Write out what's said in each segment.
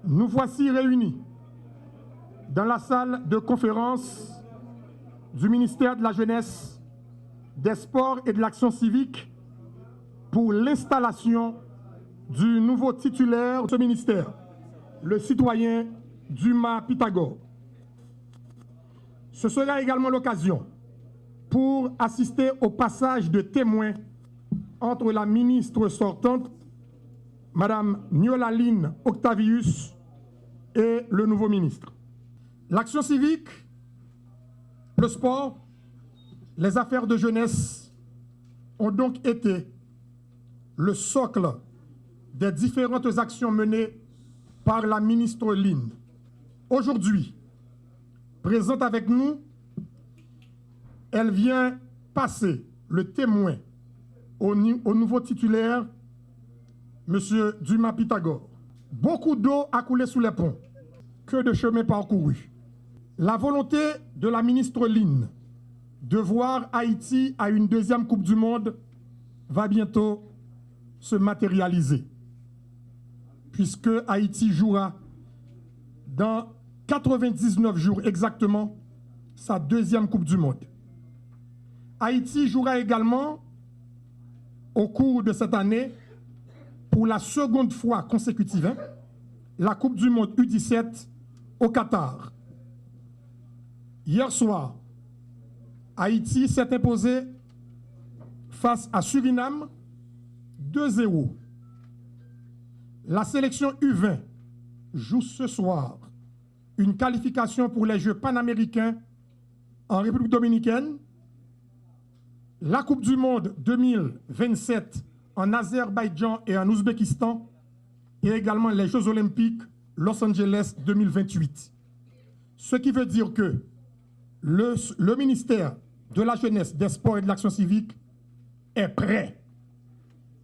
Nous voici réunis dans la salle de conférence du ministère de la Jeunesse, des Sports et de l'Action civique pour l'installation du nouveau titulaire de ce ministère, le citoyen Dumas Pythagore. Ce sera également l'occasion pour assister au passage de témoins entre la ministre sortante, Madame Niola-Line Octavius, et le nouveau ministre. L'action civique, le sport, les affaires de jeunesse ont donc été le socle des différentes actions menées par la ministre Line. Aujourd'hui, présente avec nous, elle vient passer le témoin au nouveau titulaire, M. Dumas Pythagore. Beaucoup d'eau a coulé sous les ponts. Que de chemin parcouru. La volonté de la ministre Line de voir Haïti à une deuxième Coupe du Monde va bientôt se matérialiser. Puisque Haïti jouera dans 99 jours exactement sa deuxième Coupe du Monde. Haïti jouera également au cours de cette année pour la seconde fois consécutive la Coupe du Monde U17 au Qatar. Hier soir, Haïti s'est imposé face à Suriname 2-0. La sélection U20 joue ce soir une qualification pour les Jeux panaméricains en République dominicaine, la Coupe du Monde 2027 en Azerbaïdjan et en Ouzbékistan, et également les Jeux olympiques Los Angeles 2028. Ce qui veut dire que le ministère de la Jeunesse, des Sports et de l'Action civique est prêt.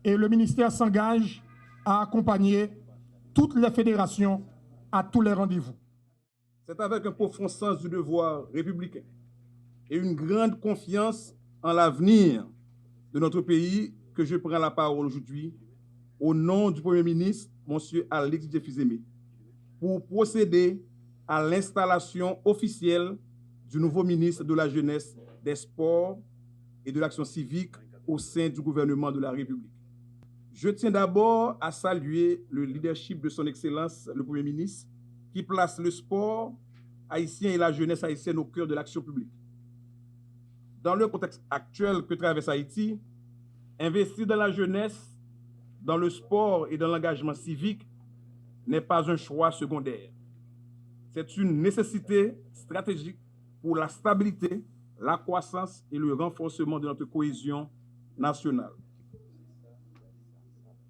Et le ministère s'engage à accompagner toutes les fédérations à tous les rendez-vous. C'est avec un profond sens du devoir républicain et une grande confiance en l'avenir de notre pays que je prends la parole aujourd'hui au nom du Premier ministre, M. Alexis Tshisekedi, pour procéder à l'installation officielle du nouveau ministre de la Jeunesse, des Sports et de l'Action civique au sein du gouvernement de la République. Je tiens d'abord à saluer le leadership de son Excellence, le Premier ministre, qui place le sport haïtien et la jeunesse haïtienne au cœur de l'action publique. Dans le contexte actuel que traverse Haïti, investir dans la jeunesse, dans le sport et dans l'engagement civique n'est pas un choix secondaire. C'est une nécessité stratégique pour la stabilité, la croissance et le renforcement de notre cohésion nationale.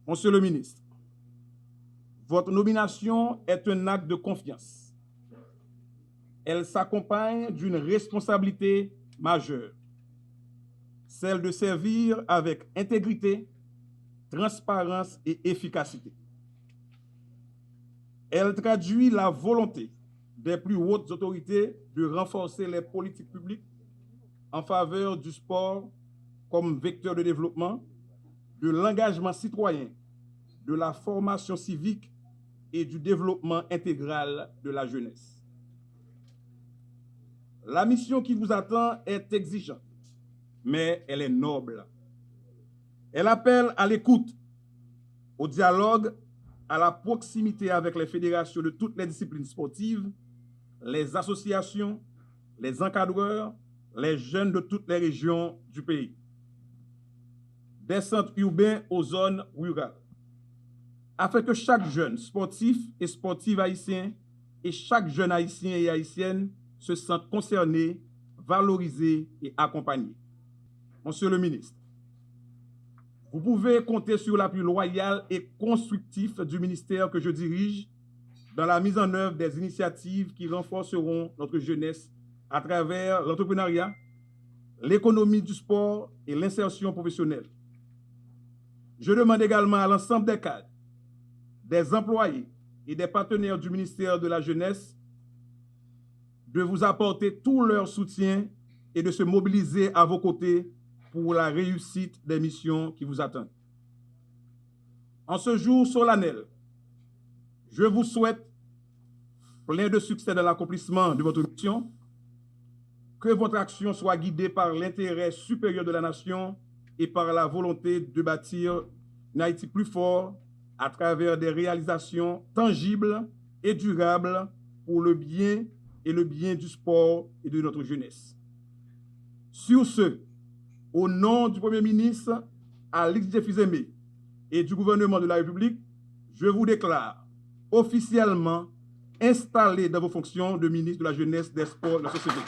Monsieur le ministre, votre nomination est un acte de confiance. Elle s'accompagne d'une responsabilité majeure, celle de servir avec intégrité, transparence et efficacité. Elle traduit la volonté des plus hautes autorités de renforcer les politiques publiques en faveur du sport comme vecteur de développement, de l'engagement citoyen, de la formation civique et du développement intégral de la jeunesse. La mission qui vous attend est exigeante, mais elle est noble. Elle appelle à l'écoute, au dialogue, à la proximité avec les fédérations de toutes les disciplines sportives, les associations, les encadreurs, les jeunes de toutes les régions du pays, des centres urbains aux zones rurales, afin que chaque jeune sportif et sportive haïtien et chaque jeune haïtien et haïtienne se sente concerné, valorisé et accompagné. Monsieur le ministre, vous pouvez compter sur l'appui loyal et constructif du ministère que je dirige dans la mise en œuvre des initiatives qui renforceront notre jeunesse à travers l'entrepreneuriat, l'économie du sport et l'insertion professionnelle. Je demande également à l'ensemble des cadres, des employés et des partenaires du ministère de la Jeunesse de vous apporter tout leur soutien et de se mobiliser à vos côtés pour la réussite des missions qui vous attendent. En ce jour solennel, je vous souhaite plein de succès dans l'accomplissement de votre mission, que votre action soit guidée par l'intérêt supérieur de la nation et par la volonté de bâtir une Haïti plus fort à travers des réalisations tangibles et durables pour le bien du sport et de notre jeunesse. Sur ce, au nom du Premier ministre Alix Djefizeme et du gouvernement de la République, je vous déclare officiellement installé dans vos fonctions de ministre de la Jeunesse, des Sports et de la Société.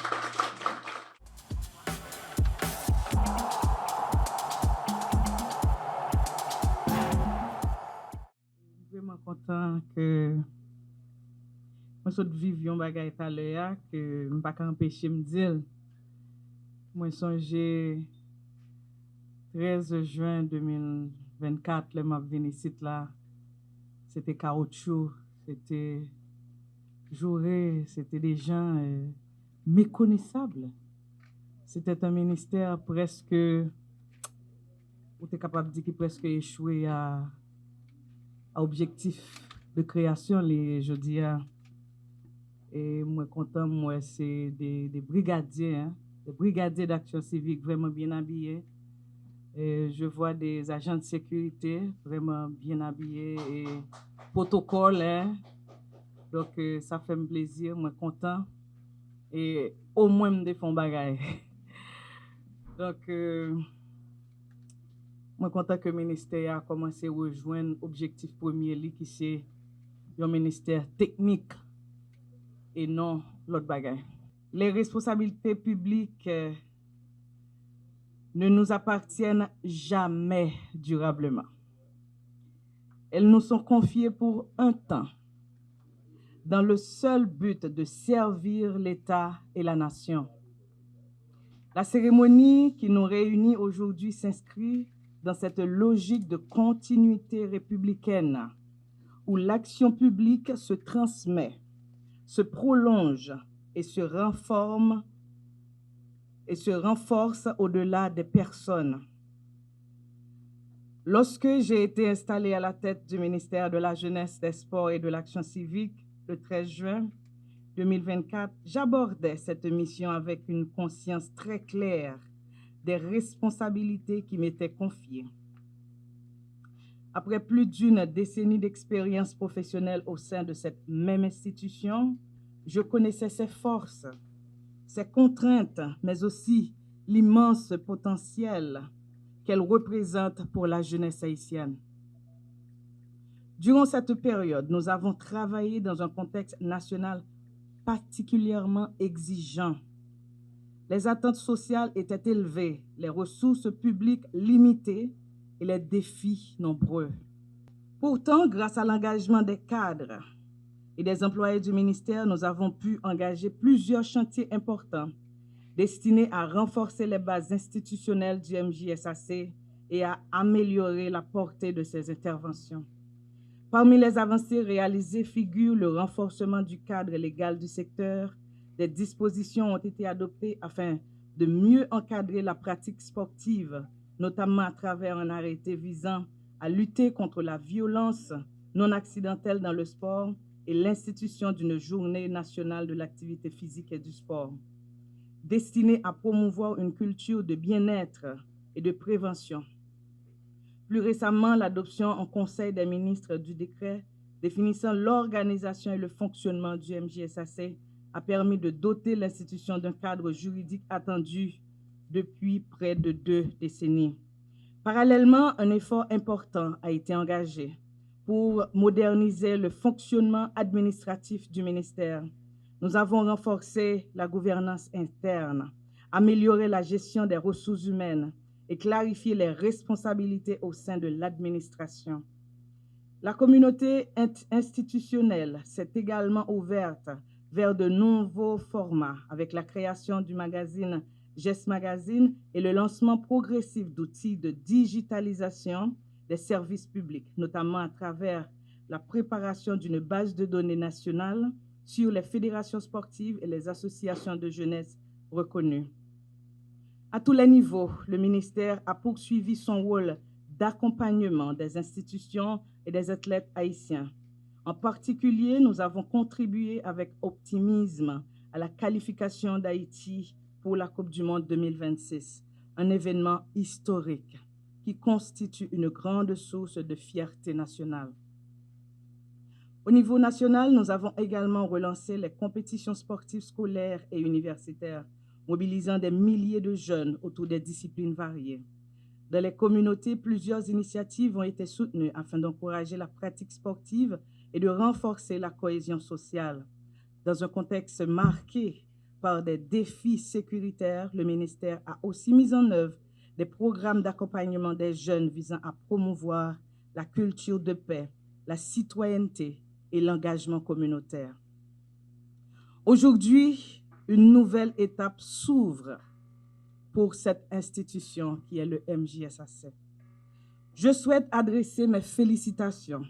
Vraiment content que nous vivions bagay tout à l'heure que je ne pas empêcher me dire. Moi songé 13 juin 2024 le m'a venu ici là. C'était caoutchouc, c'était Jouré, c'était des gens méconnaissables. C'était un ministère presque, on est capable de dire qu'il presque échoué à objectif de création, je dis. Et moi content, moi c'est des brigadiers, hein, des brigadiers d'action civique vraiment bien habillés. Et je vois des agents de sécurité vraiment bien habillés et protocole, hein. Donc ça fait un plaisir, moi content et au moins me défend bagaille. Donc moi content que le ministère a commencé à rejoindre l'objectif premier qui c'est un ministère technique et non l'autre bagaille. Les responsabilités publiques ne nous appartiennent jamais durablement. Elles nous sont confiées pour un temps, dans le seul but de servir l'État et la nation. La cérémonie qui nous réunit aujourd'hui s'inscrit dans cette logique de continuité républicaine où l'action publique se transmet, se prolonge et se renforce au-delà des personnes. Lorsque j'ai été installée à la tête du ministère de la Jeunesse, des Sports et de l'Action civique le 13 juin 2024, j'abordais cette mission avec une conscience très claire des responsabilités qui m'étaient confiées. Après plus d'une décennie d'expérience professionnelle au sein de cette même institution, je connaissais ses forces, ses contraintes, mais aussi l'immense potentiel qu'elle représente pour la jeunesse haïtienne. Durant cette période, nous avons travaillé dans un contexte national particulièrement exigeant. Les attentes sociales étaient élevées, les ressources publiques limitées et les défis nombreux. Pourtant, grâce à l'engagement des cadres et des employés du ministère, nous avons pu engager plusieurs chantiers importants destinés à renforcer les bases institutionnelles du MJSAC et à améliorer la portée de ses interventions. Parmi les avancées réalisées figure le renforcement du cadre légal du secteur. Des dispositions ont été adoptées afin de mieux encadrer la pratique sportive, notamment à travers un arrêté visant à lutter contre la violence non accidentelle dans le sport et l'institution d'une journée nationale de l'activité physique et du sport, destinée à promouvoir une culture de bien-être et de prévention. Plus récemment, l'adoption en Conseil des ministres du décret définissant l'organisation et le fonctionnement du MJSAC a permis de doter l'institution d'un cadre juridique attendu depuis près de 2 décennies. Parallèlement, un effort important a été engagé pour moderniser le fonctionnement administratif du ministère. Nous avons renforcé la gouvernance interne, amélioré la gestion des ressources humaines et clarifié les responsabilités au sein de l'administration. La communauté institutionnelle s'est également ouverte vers de nouveaux formats avec la création du magazine GES Magazine et le lancement progressif d'outils de digitalisation des services publics, notamment à travers la préparation d'une base de données nationale sur les fédérations sportives et les associations de jeunesse reconnues. À tous les niveaux, le ministère a poursuivi son rôle d'accompagnement des institutions et des athlètes haïtiens. En particulier, nous avons contribué avec optimisme à la qualification d'Haïti pour la Coupe du Monde 2026, un événement historique qui constitue une grande source de fierté nationale. Au niveau national, nous avons également relancé les compétitions sportives scolaires et universitaires, mobilisant des milliers de jeunes autour des disciplines variées. Dans les communautés, plusieurs initiatives ont été soutenues afin d'encourager la pratique sportive et de renforcer la cohésion sociale. Dans un contexte marqué par des défis sécuritaires, le ministère a aussi mis en œuvre des programmes d'accompagnement des jeunes visant à promouvoir la culture de paix, la citoyenneté et l'engagement communautaire. Aujourd'hui, une nouvelle étape s'ouvre pour cette institution qui est le MJSAC. Je souhaite adresser mes félicitations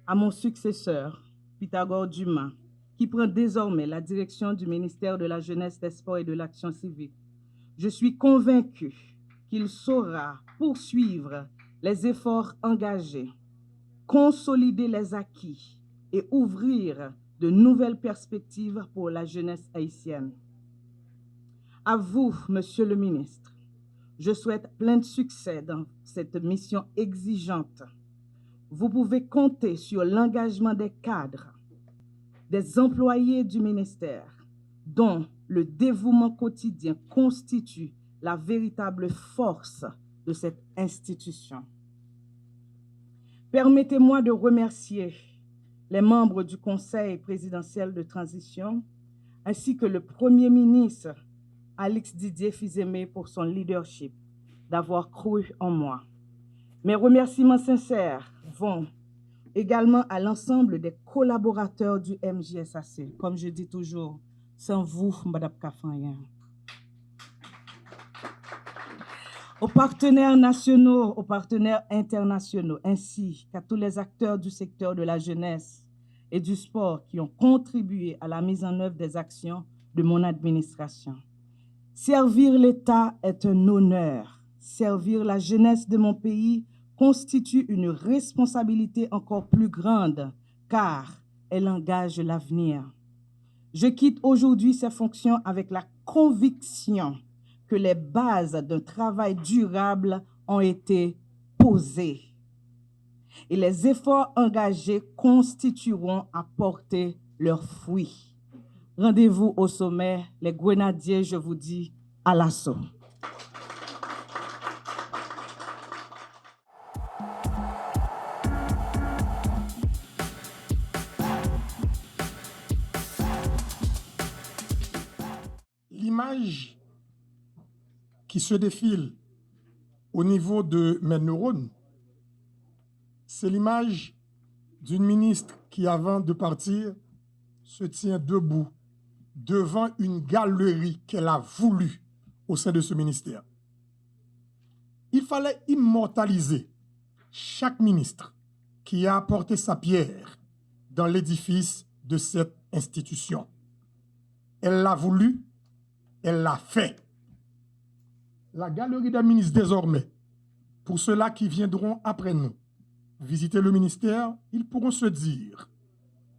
à mon successeur, Pythagore Dumas, qui prend désormais la direction du ministère de la Jeunesse, des Sports et de l'Action civique. Je suis convaincue qu'il saura poursuivre les efforts engagés, consolider les acquis et ouvrir de nouvelles perspectives pour la jeunesse haïtienne. À vous, Monsieur le ministre, je souhaite plein de succès dans cette mission exigeante. Vous pouvez compter sur l'engagement des cadres, des employés du ministère, dont le dévouement quotidien constitue la véritable force de cette institution. Permettez-moi de remercier les membres du Conseil présidentiel de transition, ainsi que le Premier ministre Alix Didier Fils-Aimé pour son leadership, d'avoir cru en moi. Mes remerciements sincères vont également à l'ensemble des collaborateurs du MJSAC. Comme je dis toujours, sans vous, Madame Kafanyan. Aux partenaires nationaux, aux partenaires internationaux, ainsi qu'à tous les acteurs du secteur de la jeunesse et du sport qui ont contribué à la mise en œuvre des actions de mon administration. Servir l'État est un honneur. Servir la jeunesse de mon pays constitue une responsabilité encore plus grande, car elle engage l'avenir. Je quitte aujourd'hui ces fonctions avec la conviction que les bases d'un travail durable ont été posées et les efforts engagés constitueront à porter leurs fruits. Rendez-vous au sommet, les grenadiers, je vous dis, à l'assaut. L'image qui se défile au niveau de mes neurones, c'est l'image d'une ministre qui, avant de partir, se tient debout devant une galerie qu'elle a voulu au sein de ce ministère. Il fallait immortaliser chaque ministre qui a apporté sa pierre dans l'édifice de cette institution. Elle l'a voulu, elle l'a fait. La galerie des ministres désormais, pour ceux-là qui viendront après nous, visiter le ministère, ils pourront se dire,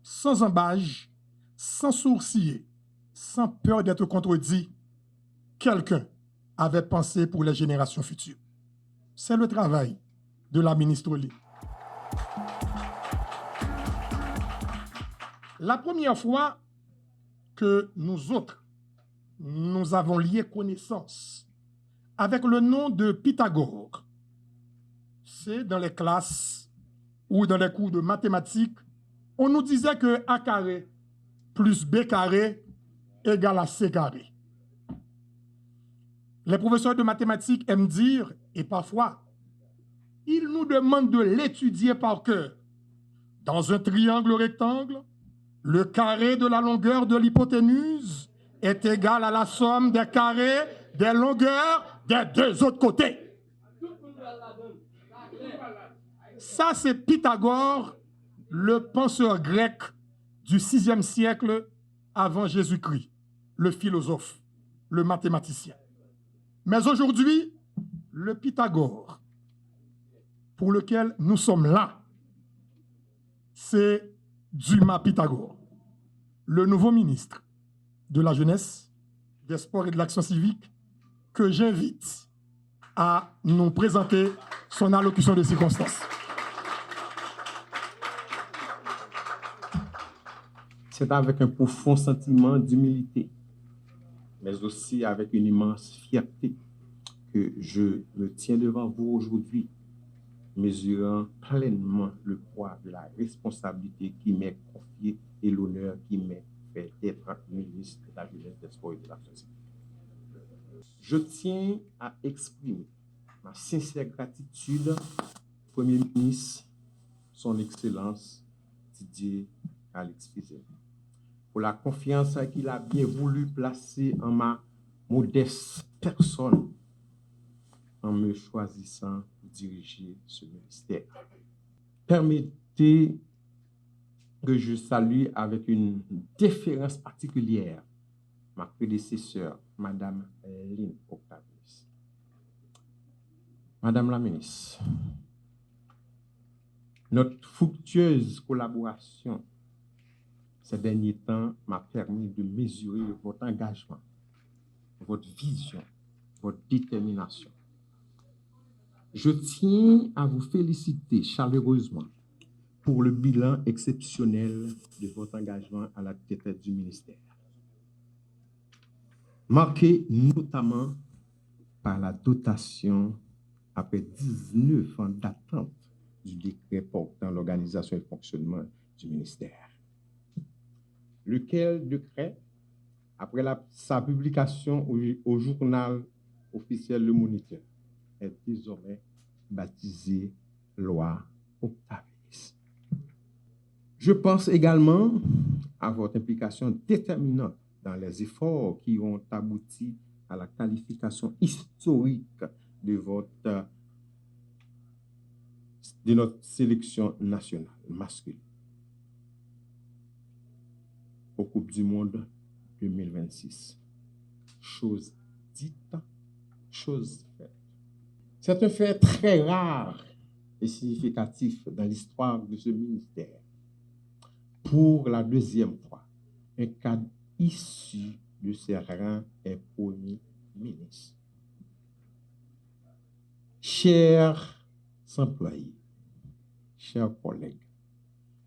sans embâche, sans sourciller, sans peur d'être contredit, quelqu'un avait pensé pour les générations futures. C'est le travail de la ministre Oli. La première fois que nous autres, nous avons lié connaissance avec le nom de Pythagore, c'est dans les classes ou dans les cours de mathématiques, on nous disait que A carré plus B carré égale à C carré. Les professeurs de mathématiques aiment dire, et parfois, ils nous demandent de l'étudier par cœur, Dans un triangle rectangle, le carré de la longueur de l'hypoténuse est égal à la somme des carrés des longueurs des deux autres côtés. Ça, c'est Pythagore, le penseur grec du 6e siècle avant Jésus-Christ, le philosophe, le mathématicien. Mais aujourd'hui, le Pythagore, pour lequel nous sommes là, c'est Dumas Pythagore, le nouveau ministre de la Jeunesse, des Sports et de l'Action civique, que j'invite à nous présenter son allocution de circonstance. C'est avec un profond sentiment d'humilité, mais aussi avec une immense fierté que je me tiens devant vous aujourd'hui, mesurant pleinement le poids de la responsabilité qui m'est confiée et l'honneur qui m'est fait d'être ministre de la Jeunesse, des Sports et de l'Action civique. Je tiens à exprimer ma sincère gratitude au Premier ministre, son Excellence Didier Alexis-Fizet, pour la confiance qu'il a bien voulu placer en ma modeste personne en me choisissant pour diriger ce ministère. Permettez que je salue avec une déférence particulière ma prédécesseur, Madame Lynn Octavius. Madame la ministre, notre fructueuse collaboration ces derniers temps m'a permis de mesurer votre engagement, votre vision, votre détermination. Je tiens à vous féliciter chaleureusement pour le bilan exceptionnel de votre engagement à la tête du ministère, marqué notamment par la dotation après 19 ans d'attente du décret portant l'organisation et le fonctionnement du ministère. Lequel décret, après sa publication au journal officiel Le Moniteur, est désormais baptisé loi Octavius. Je pense également à votre implication déterminante dans les efforts qui ont abouti à la qualification historique de notre sélection nationale masculine aux Coupes du Monde 2026. Chose dite, chose faite. C'est un fait très rare et significatif dans l'histoire de ce ministère. Pour la deuxième fois, un cadre issu de ses rangs est Premier ministre. Chers employés, chers collègues,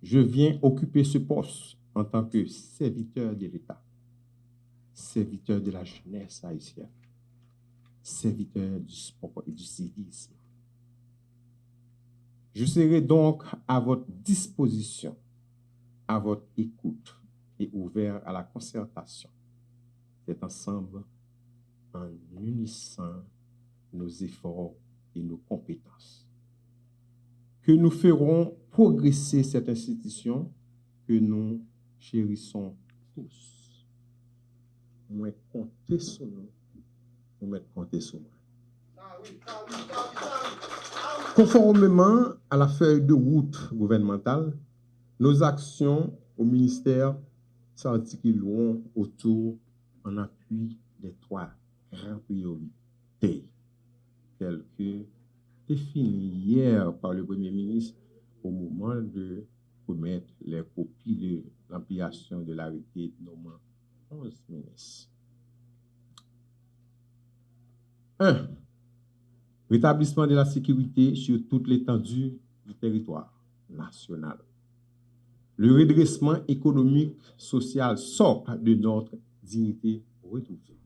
je viens occuper ce poste en tant que serviteur de l'État, serviteur de la jeunesse haïtienne, serviteur du sport et du civisme. Je serai donc à votre disposition, à votre écoute et ouvert à la concertation. C'est ensemble, en unissant nos efforts et nos compétences, que nous ferons progresser cette institution que nous chérissons tous. Moi, comptez sur nous, nous comptez sur moi. Conformément à la feuille de route gouvernementale, nos actions au ministère s'articuleront autour, en appui des trois grandes priorités, telles que définies hier par le Premier ministre au moment de remettre les copies de l'ampliation de l'arrêté nommant 11 ministres. 1. Rétablissement de la sécurité sur toute l'étendue du territoire national. Le redressement économique, social, socle de notre dignité retrouvée.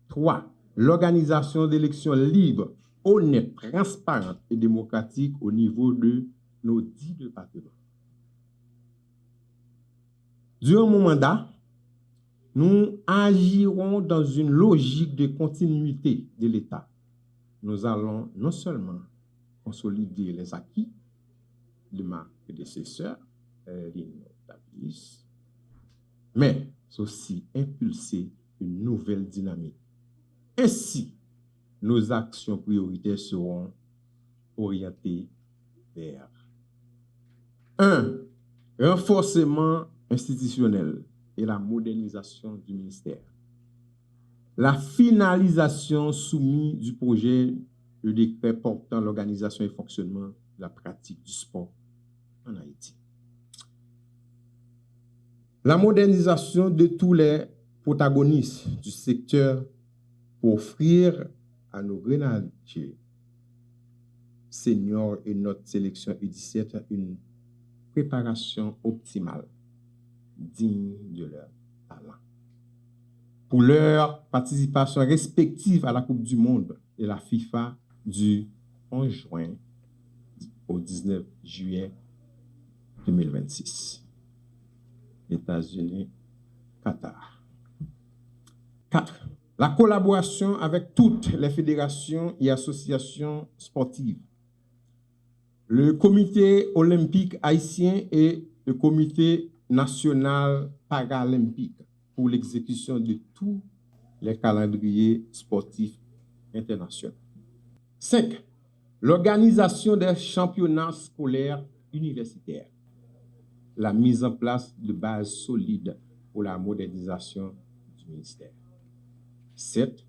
3. L'organisation d'élections libres, honnêtes, transparentes et démocratiques au niveau de nos 10 départements. Durant mon mandat, nous agirons dans une logique de continuité de l'État. Nous allons non seulement consolider les acquis, de ma prédécesseur, Lynn Octavius, mais aussi impulser une nouvelle dynamique. Ainsi, nos actions prioritaires seront orientées vers 1. Renforcement institutionnel et la modernisation du ministère. La finalisation soumise du projet de décret portant l'organisation et fonctionnement de la pratique du sport en Haïti. La modernisation de tous les protagonistes du secteur pour offrir à nos grenadiers seniors et notre sélection U17 une préparation optimale, digne de leur talent. Pour leur participation respective à la Coupe du Monde et la FIFA du 11 juin au 19 juillet 2026. États-Unis, Qatar. 4. La collaboration avec toutes les fédérations et associations sportives, le comité olympique haïtien et le comité national paralympique pour l'exécution de tous les calendriers sportifs internationaux. 5. L'organisation des championnats scolaires universitaires, la mise en place de bases solides pour la modernisation du ministère. 7.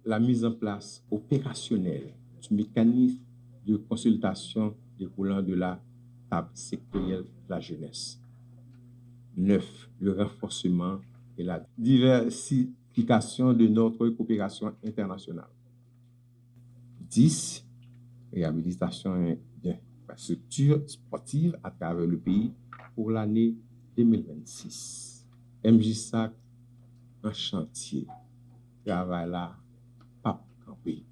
La mise en place opérationnelle du mécanisme de consultation découlant de la table sectorielle de la jeunesse. 9. Le renforcement et la diversification de notre coopération internationale. 10. Réhabilitation d'infrastructures sportives à travers le pays pour l'année 2026. MJSAC en chantier. Travail là, pas campé.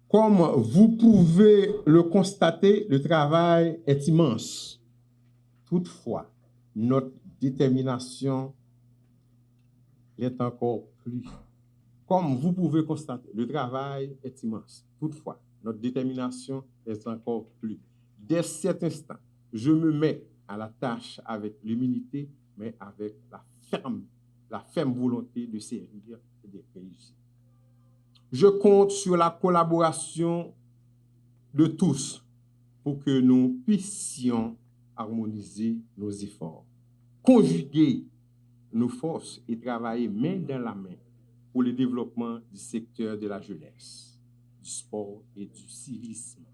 Comme vous pouvez le constater, le travail est immense. Toutefois, notre détermination l'est encore plus. Comme vous pouvez constater, le travail est immense. Toutefois, notre détermination est encore plus. Dès cet instant, je me mets à la tâche avec l'humilité, mais avec la ferme volonté de servir et de réussir. Je compte sur la collaboration de tous pour que nous puissions harmoniser nos efforts, conjuguer nos forces et travailler main dans la main pour le développement du secteur de la jeunesse, du sport et du civisme.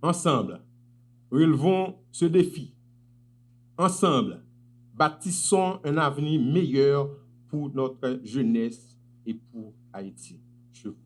Ensemble, relevons ce défi. Ensemble, bâtissons un avenir meilleur pour notre jeunesse et pour Haïti. Je vous